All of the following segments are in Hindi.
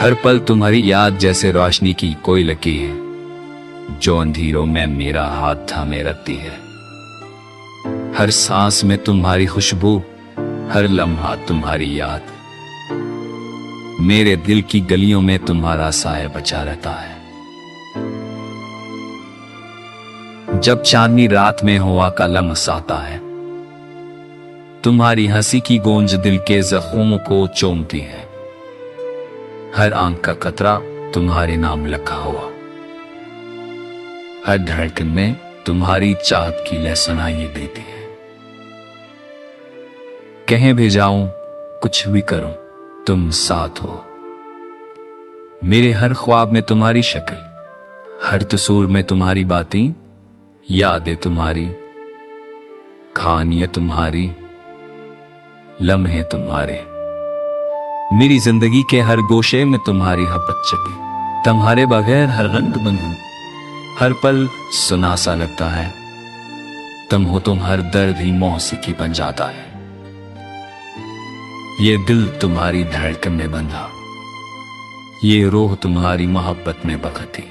हर पल तुम्हारी याद जैसे रोशनी की कोई लकीर जो अंधेरों में मेरा हाथ थामे रखती है। हर सांस में तुम्हारी खुशबू, हर लम्हा तुम्हारी याद, मेरे दिल की गलियों में तुम्हारा साया बचा रहता है। जब चांदनी रात में हवा का लम्स आता है, तुम्हारी हंसी की गूंज दिल के जख्मों को चूमती है। हर आंख का कतरा तुम्हारे नाम लिखा हुआ, हर धड़कन में तुम्हारी चाहत की लय सुनाई देती है। कहीं भी जाऊं, कुछ भी करूं, तुम साथ हो। मेरे हर ख्वाब में तुम्हारी शक्ल, हर तस्वीर में तुम्हारी बातें, यादें तुम्हारी, कहानियां तुम्हारी, लम्हे तुम्हारे। मेरी जिंदगी के हर गोशे में तुम्हारी हपत चली, तुम्हारे बगैर हर रंग बनूं, हर पल सुना सा लगता है। तुम हो तुम हर दर्द ही मौसीकी बन जाता है। ये दिल तुम्हारी धड़कन में बंधा, ये रूह तुम्हारी मोहब्बत में बखती।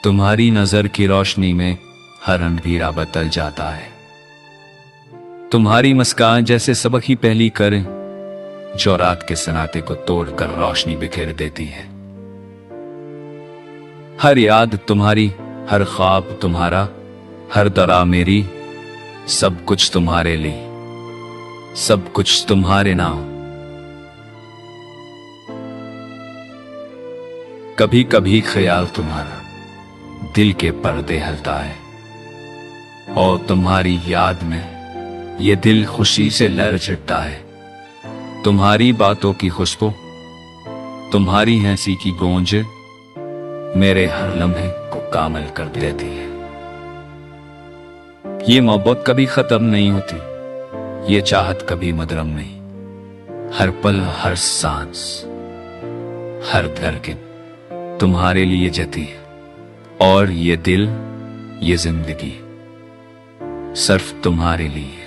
तुम्हारी नजर की रोशनी में हर अंधेरा बदल जाता है। तुम्हारी मुस्कान जैसे सबक ही पहली करें जो रात के सन्नाटे को तोड़कर रोशनी बिखेर देती है। हर याद तुम्हारी, हर ख्वाब तुम्हारा, हर दरा मेरी, सब कुछ तुम्हारे लिए, सब कुछ तुम्हारे नाम। कभी कभी ख्याल तुम्हारा दिल के पर्दे हिलता है, और तुम्हारी याद में ये दिल खुशी से लरझटता है। तुम्हारी बातों की खुशबू, तुम्हारी हंसी की गूंज मेरे हर लम्हे को कामिल कर देती है। ये मोहब्बत कभी खत्म नहीं होती, ये चाहत कभी मदरम नहीं। हर पल, हर सांस, हर धड़कन तुम्हारे लिए जती है, और ये दिल, ये जिंदगी सिर्फ तुम्हारे लिए,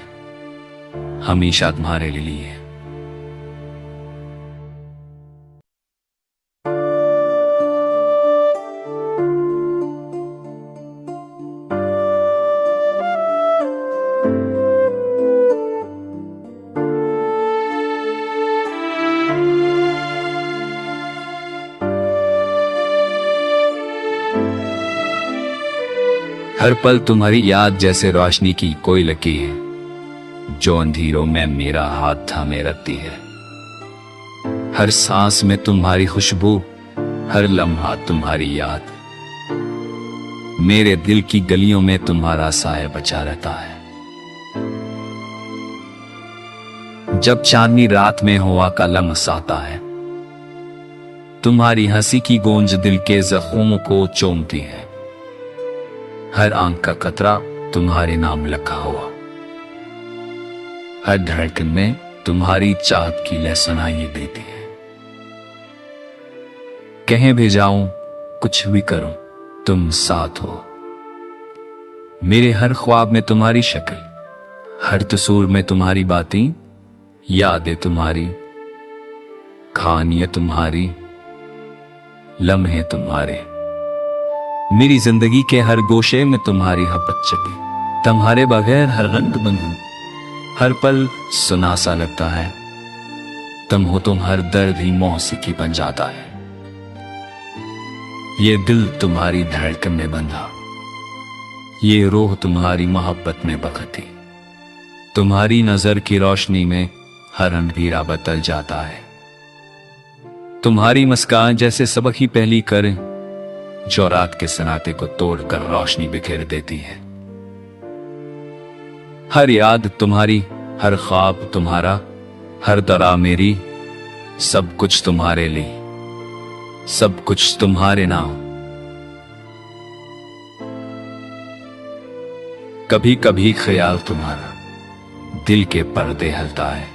हमेशा तुम्हारे लिए। हर पल तुम्हारी याद जैसे रोशनी की कोई लकीर जो अंधेरों में मेरा हाथ थामे रखती है। हर सांस में तुम्हारी खुशबू, हर लम्हा तुम्हारी याद, मेरे दिल की गलियों में तुम्हारा साया बचा रहता है। जब चांदनी रात में हवा का लम्स आता है, तुम्हारी हंसी की गूंज दिल के जख्मों को चूमती है। हर आंख का कतरा तुम्हारे नाम लिखा हुआ, हर धड़कन में तुम्हारी चाहत की लय सुनाई देती है। कहीं भी जाऊं, कुछ भी करूं, तुम साथ हो। मेरे हर ख्वाब में तुम्हारी शक्ल, हर तस्वीर में तुम्हारी बातें, यादें तुम्हारी, कहानियां तुम्हारी, लम्हे तुम्हारे। मेरी जिंदगी के हर गोशे में तुम्हारी हपत चली, तुम्हारे बगैर हर रंग बनूं, हर पल सुना सा लगता है। तुम हो तुम हर दर्द ही मौसीकी बन जाता है। ये दिल तुम्हारी धड़कन में बंधा, ये रूह तुम्हारी मोहब्बत में बखती। तुम्हारी नजर की रोशनी में हर अंधेरा बदल जाता है। तुम्हारी मुस्कान जैसे सबक ही पहली करें जो रात के सन्नाटे को तोड़कर रोशनी बिखेर देती है। हर याद तुम्हारी, हर ख्वाब तुम्हारा, हर दरा मेरी, सब कुछ तुम्हारे लिए, सब कुछ तुम्हारे नाम। कभी कभी ख्याल तुम्हारा दिल के पर्दे हिलता है,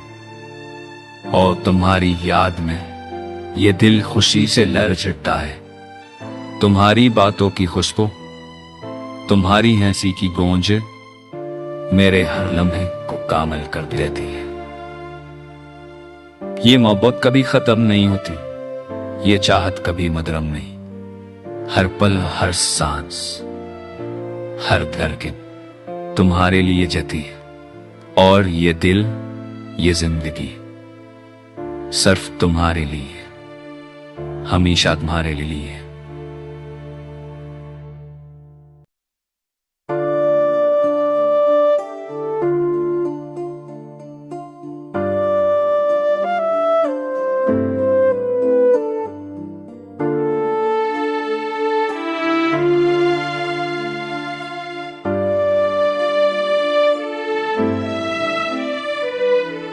और तुम्हारी याद में ये दिल खुशी से लरझटता है। तुम्हारी बातों की खुशबू, तुम्हारी हंसी की गूंज मेरे हर लम्हे को कामिल कर देती है। ये मोहब्बत कभी खत्म नहीं होती, ये चाहत कभी मदरम नहीं, हर पल हर सांस हर धड़कन तुम्हारे लिए जती है। और ये दिल ये जिंदगी सिर्फ तुम्हारे लिए, हमेशा तुम्हारे लिए।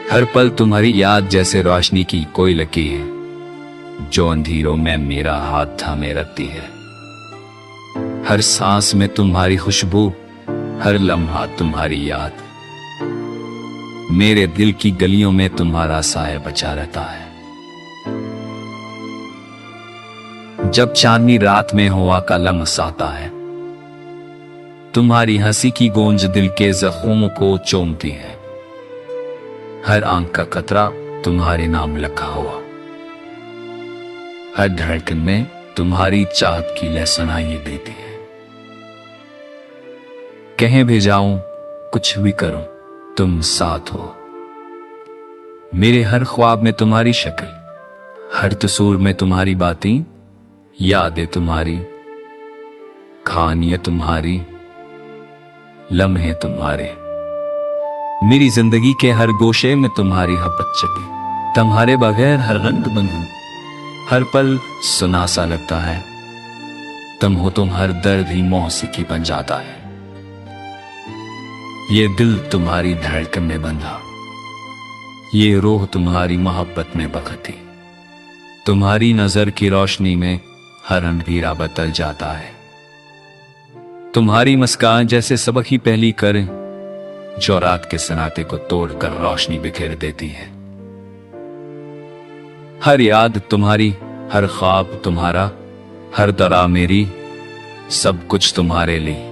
हर पल तुम्हारी याद जैसे रोशनी की कोई लकीर है, जो अंधेरों में मेरा हाथ थामे रखती है। हर सांस में तुम्हारी खुशबू, हर लम्हा तुम्हारी याद, मेरे दिल की गलियों में तुम्हारा साया बचा रहता है। जब चांदनी रात में हवा का लम्स आता है, तुम्हारी हंसी की गूंज दिल के जख्मों को चूमती है। हर आंख का कतरा तुम्हारे नाम लिखा हुआ, हर धड़कन में तुम्हारी चाहत की लय सुनाई देती है। कहीं भी जाऊं कुछ भी करूं तुम साथ हो, मेरे हर ख्वाब में तुम्हारी शक्ल, हर तस्वीर में तुम्हारी बातें, यादें तुम्हारी, कहानियां तुम्हारी, लम्हे तुम्हारे। मेरी जिंदगी के हर गोशे में तुम्हारी मोहब्बत चली, तुम्हारे बगैर हर रंग बंधु, हर पल सुना सा लगता है। तुम हो तुम हर दर्द ही मौसीकी बन जाता है। ये दिल तुम्हारी धड़कन में बंधा, ये रूह तुम्हारी मोहब्बत में बखती, तुम्हारी नजर की रोशनी में हर अंधेरा बदल जाता है। तुम्हारी मुस्कान जैसे सबक ही पहली करें, जो रात के सन्नाटे को तोड़कर रोशनी बिखेर देती है। हर याद तुम्हारी, हर ख्वाब तुम्हारा, हर दरा मेरी, सब कुछ तुम्हारे लिए,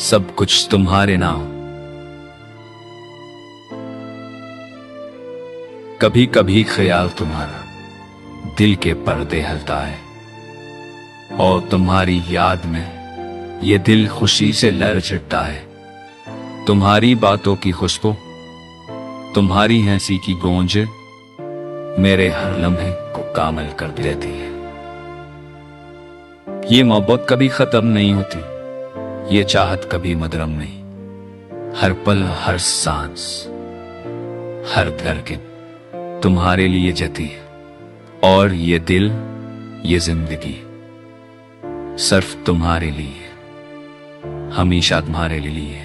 सब कुछ तुम्हारे नाम। कभी कभी ख्याल तुम्हारा दिल के पर्दे हिलता है, और तुम्हारी याद में ये दिल खुशी से लहर छिड़ता है। तुम्हारी बातों की खुशबू, तुम्हारी हंसी की गूंज मेरे हर लम्हे को कामिल कर देती है। ये मोहब्बत कभी खत्म नहीं होती, ये चाहत कभी मदरम नहीं, हर पल हर सांस हर धड़कन तुम्हारे लिए जती है। और ये दिल ये जिंदगी सिर्फ तुम्हारे लिए, हमेशा तुम्हारे लिए।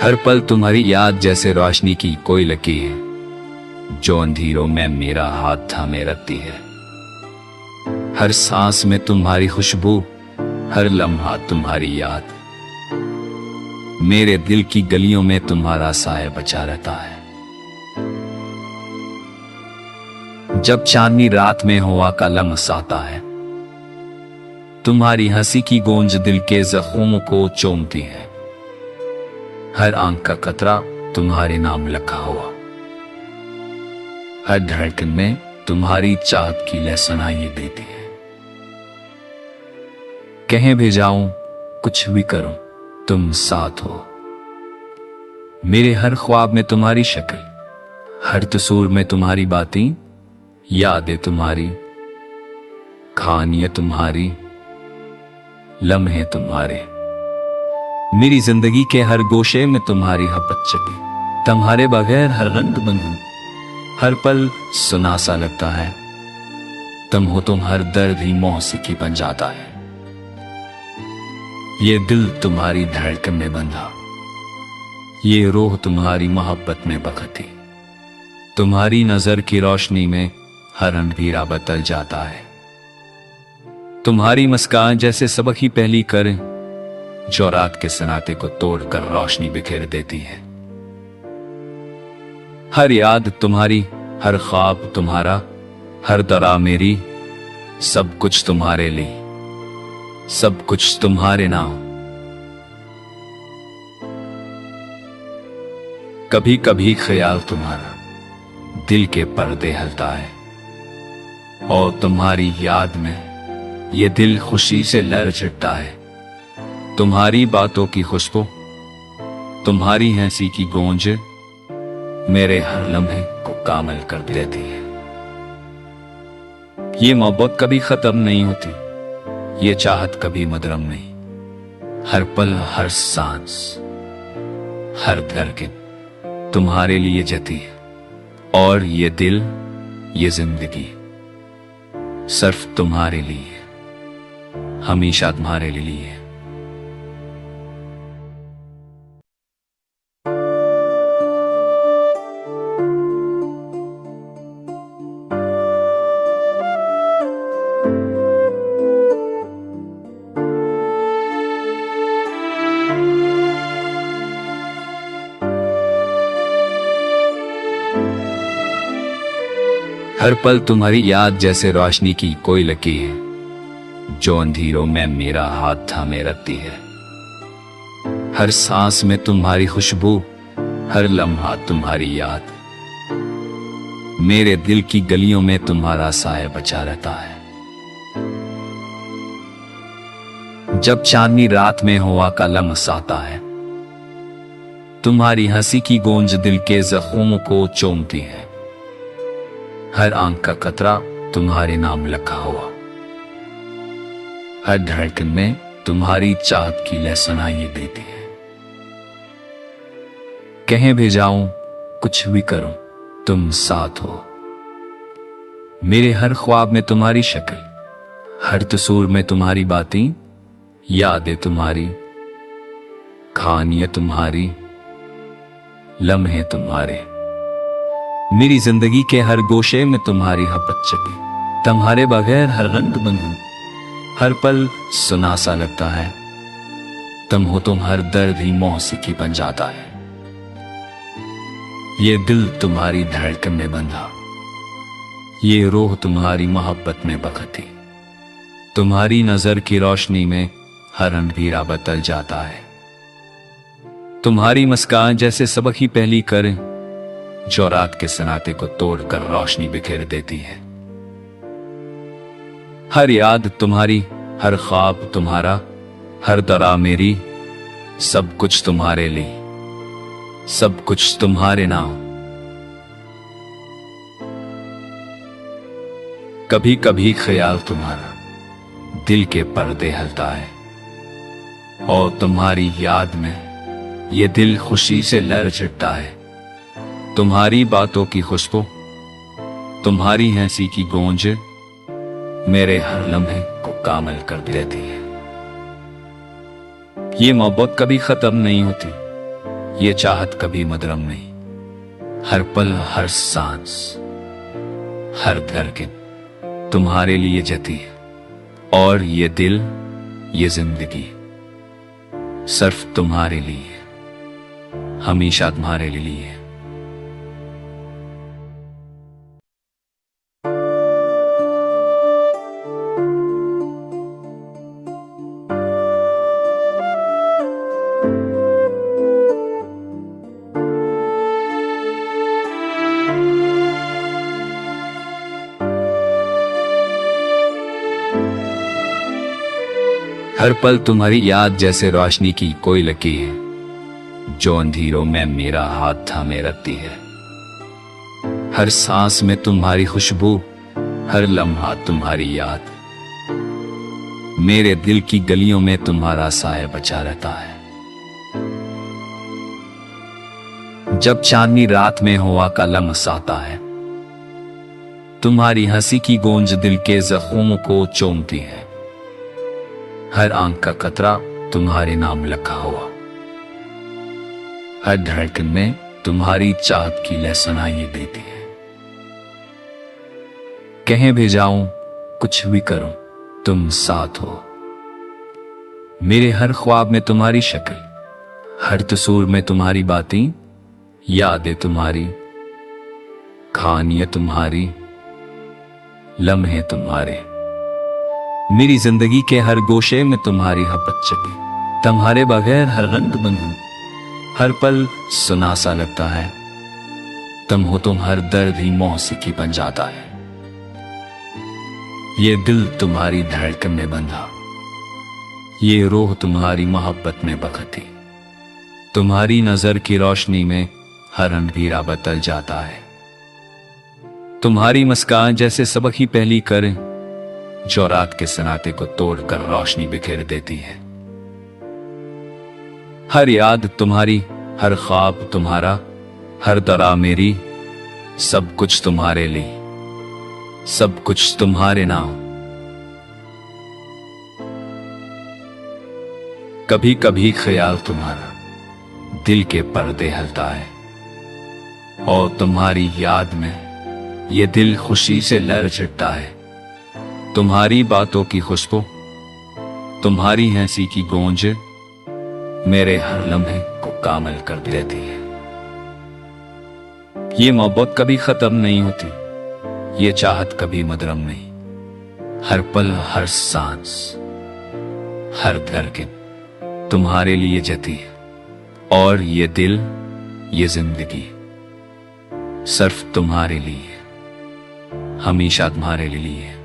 हर पल तुम्हारी याद जैसे रोशनी की कोई लकीर है, जो अंधेरों में मेरा हाथ थामे रखती है। हर सांस में तुम्हारी खुशबू, हर लम्हा तुम्हारी याद, मेरे दिल की गलियों में तुम्हारा साया बचा रहता है। जब चांदनी रात में हवा का लम्स आता है, तुम्हारी हंसी की गूंज दिल के जख्मों को चूमती है। हर आंख का कतरा तुम्हारे नाम लिखा हुआ, हर धड़कन में तुम्हारी चाहत की लय सुनाई देती है। कहीं भी जाऊं कुछ भी करूं तुम साथ हो, मेरे हर ख्वाब में तुम्हारी शक्ल, हर तस्वीर में तुम्हारी बातें, यादें तुम्हारी, कहानियां तुम्हारी, लम्हे तुम्हारे। मेरी जिंदगी के हर गोशे में तुम्हारी मोहब्बत चली, तुम्हारे बगैर हर रंग बंधु, हर पल सुना सा लगता है। तुम हो तुम हर दर्द ही मौसीकी बन जाता है। ये दिल तुम्हारी धड़कन में बंधा, ये रूह तुम्हारी मोहब्बत में बखती, तुम्हारी नजर की रोशनी में हर अंधेरा बदल जाता है। तुम्हारी मुस्कान जैसे सबक ही पहली करें, जो रात के सन्नाटे को तोड़कर रोशनी बिखेर देती है। हर याद तुम्हारी, हर ख्वाब तुम्हारा, हर तरह मेरी, सब कुछ तुम्हारे लिए, सब कुछ तुम्हारे नाम। कभी कभी ख्याल तुम्हारा दिल के पर्दे हिलता है, और तुम्हारी याद में ये दिल खुशी से लरझटता है। तुम्हारी बातों की खुशबू, तुम्हारी हंसी की गूंज मेरे हर लम्हे को कामिल कर देती है। ये मोहब्बत कभी खत्म नहीं होती, ये चाहत कभी मदरम नहीं। हर पल, हर सांस, हर धड़कन तुम्हारे लिए जती है, और ये दिल, ये जिंदगी सिर्फ तुम्हारे लिए, हमेशा तुम्हारे लिए। हर पल तुम्हारी याद जैसे रोशनी की कोई लकीर है, जो अंधेरों में मेरा हाथ थामे रखती है। हर सांस में तुम्हारी खुशबू, हर लम्हा तुम्हारी याद, मेरे दिल की गलियों में तुम्हारा साया बचा रहता है। जब चांदनी रात में हवा का लम्स आता है, तुम्हारी हंसी की गूंज दिल के जख्मों को चूमती है। हर आंख का कतरा तुम्हारे नाम लिखा हुआ, हर धड़कन में तुम्हारी चाहत की लय सुनाई देती है। कहीं भी जाऊं, कुछ भी करूं, तुम साथ हो। मेरे हर ख्वाब में तुम्हारी शक्ल, हर तस्वीर में तुम्हारी बातें, यादें तुम्हारी, कहानियां तुम्हारी, लम्हे तुम्हारे। मेरी जिंदगी के हर गोशे में तुम्हारी मोहब्बत छपी, तुम्हारे बगैर हर रंग बंधु, हर पल सुना सा लगता है। तुम हो, तुम हर दर्द ही मौसीकी बन जाता है। ये दिल तुम्हारी धड़कन में बंधा, ये रूह तुम्हारी मोहब्बत में बखती। तुम्हारी नजर की रोशनी में हर अंधेरा बदल जाता है। तुम्हारी मुस्कान जैसे सबक ही पहली करे, जो रात के सन्नाटे को तोड़कर रोशनी बिखेर देती है। हर याद तुम्हारी, हर ख्वाब तुम्हारा, हर तरह मेरी, सब कुछ तुम्हारे लिए, सब कुछ तुम्हारे नाम। कभी कभी ख्याल तुम्हारा दिल के पर्दे हिलता है, और तुम्हारी याद में ये दिल खुशी से लरझटता है। तुम्हारी बातों की खुशबू, तुम्हारी हंसी की गूंज मेरे हर लम्हे को कामिल कर देती है। ये मोहब्बत कभी खत्म नहीं होती, ये चाहत कभी मदरम नहीं। हर पल, हर सांस, हर धड़कन तुम्हारे लिए जती है, और ये दिल, ये जिंदगी सिर्फ तुम्हारे लिए, हमेशा तुम्हारे लिए। हर पल तुम्हारी याद जैसे रोशनी की कोई लकीर है, जो अंधेरों में मेरा हाथ थामे रखती है। हर सांस में तुम्हारी खुशबू, हर लम्हा तुम्हारी याद, मेरे दिल की गलियों में तुम्हारा साया बचा रहता है। जब चांदनी रात में हवा का लम्स आता है, तुम्हारी हंसी की गूंज दिल के जख्मों को चूमती है। हर आंख का कतरा तुम्हारे नाम लिखा हुआ, हर धड़कन में तुम्हारी चाहत की लय सुनाई देती है। कहीं भी जाऊं, कुछ भी करूं, तुम साथ हो। मेरे हर ख्वाब में तुम्हारी शक्ल, हर तस्वीर में तुम्हारी बातें, यादें तुम्हारी, कहानियां तुम्हारी, लम्हे तुम्हारे। मेरी जिंदगी के हर गोशे में तुम्हारी हपच्चकी, तुम्हारे बगैर हर रंग बंधु, हर पल सुना सा लगता है। तुम हो तुम हर दर्द ही मौसीकी बन जाता है। ये दिल तुम्हारी धड़कन में बंधा, ये रूह तुम्हारी मोहब्बत में बखती। तुम्हारी नजर की रोशनी में हर अंधेरा बदल जाता है। तुम्हारी मुस्कान जैसे सबक ही पहली करें जो रात के सन्नाटे को तोड़कर रोशनी बिखेर देती है। हर याद तुम्हारी, हर ख्वाब तुम्हारा, हर दरा मेरी, सब कुछ तुम्हारे लिए, सब कुछ तुम्हारे नाम। कभी कभी ख्याल तुम्हारा दिल के पर्दे हलता है और तुम्हारी याद में ये दिल खुशी से लरझटता है। तुम्हारी बातों की खुशबू, तुम्हारी हंसी की गूंज मेरे हर लम्हे को कामिल कर देती है। ये मोहब्बत कभी खत्म नहीं होती, ये चाहत कभी मदरम नहीं। हर पल, हर सांस, हर धड़कन तुम्हारे लिए जती है और ये दिल, ये जिंदगी सिर्फ तुम्हारे लिए, हमेशा तुम्हारे लिए।